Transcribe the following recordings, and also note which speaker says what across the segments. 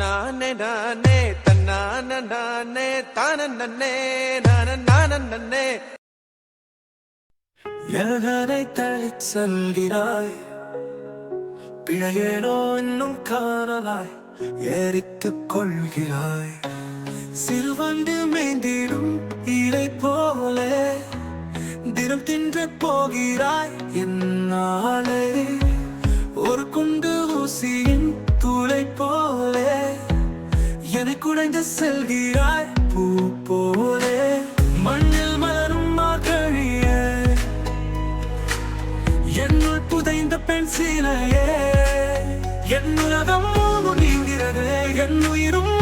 Speaker 1: தன்னானே நானே தன்னான நானே தான நன்னே நான நான நன்னே.
Speaker 2: எதனை தள்ளிச் செல்கிறாய், பிழையேனோ இன்னும் காணலாய், எரித்துக் கொள்கிறாய். சிறுவண்டு மேய்ந்திடும் இலை போலே தினம் தின்று போகிறாய் என்னாலே. ஒரு குண்டு ஊசியின் தூளை போலே என்னை குடைந்து செல்கிறாய் பூ போலே. மண்ணில் மலரும் மார்கழியே, என்னுள் புதைந்த பெண் சீலையே, என் உலகம் நீங்கிறது, என் உயிரும்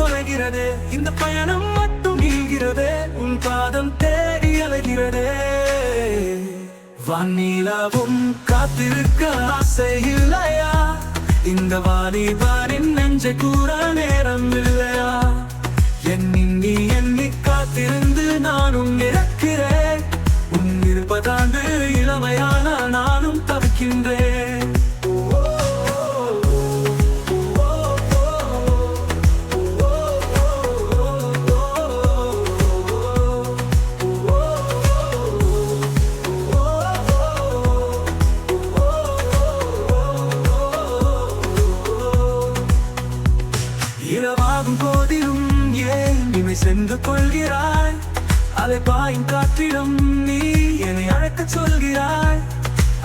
Speaker 2: தொலைகிறது. இந்த பயணம் மட்டும் நீங்கிறதே, உன் பாதம் தேடி அலைகிறதே. வானிலவும் காத்திருக்க ஆசை இல்லையா, இந்த வாலிபாரின் நெஞ்சை கூற நேரம் இல்லையா. எண்ணி எண்ணி காத்திருந்து நானும் இறக்கிறேன், உன் 20 ஆண்டு இளமையான நானும் தவிக்கின்றேன். இரவாகும் போதிலும் ஏன் இமை சென்று கொள்கிறாய், அலை பாயும் காற்றிலும் நீ என்னை அழைக்கச் சொல்கிறாய்.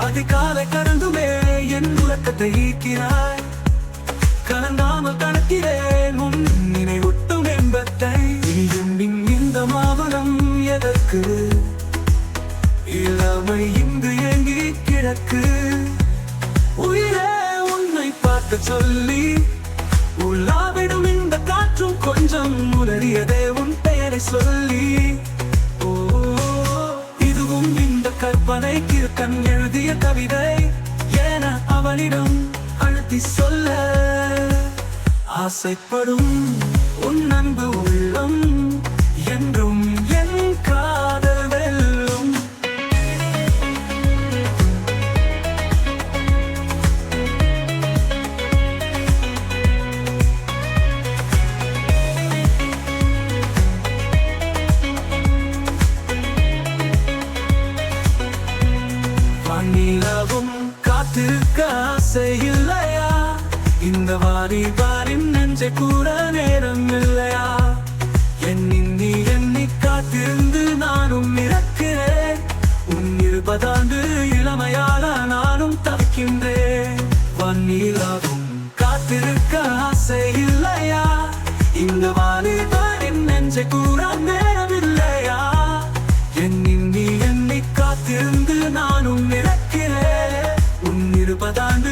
Speaker 2: அதிகாலை கடந்துமே என் உறக்கத்தை ஈர்க்கிறாய், கலந்தாமல் கணக்கிறேன் உன் நினைவூட்டும் என்பத்தை. இனியும் இந்த மாவனம் எதற்கு, இளமை இங்கு ஏங்கி கிடக்கு. உயிரே உன்னை பார்க்க சொல்லி உலாவிடும் இந்த காற்றும் கொஞ்சம் உணரியதே உன் பெயரை சொல்லி. ஓ, இதுவும் இந்த கற்பனைக்கு கண் எழுதிய கவிதை என அவனிடம் அழுத்தி சொல்ல ஆசைப்படும் உன் அன்பு உள்ளம் என்றும் என் காதல் வெல்லும். வானிலவும் காத்திருக்க ஆசை இல்லையா, இந்த வாலிபாரின் நெஞ்சை கூற நேரம் இல்லையா. எண்ணி எண்ணி காத்திருந்து நானும் இறக்கிறேன், உன் 20 ஆண்டு இளமையால நானும் தவிக்கின்றேன். வானிலவும் காத்திருக்க ஆசை இல்லையா, இந்த வாலிபாரின் நெஞ்சை கூற நேரம் இல்லையா. எண்ணி எண்ணி காத்திருந்து நானும் இறக்கிறேன், உன் 20 ஆண்டு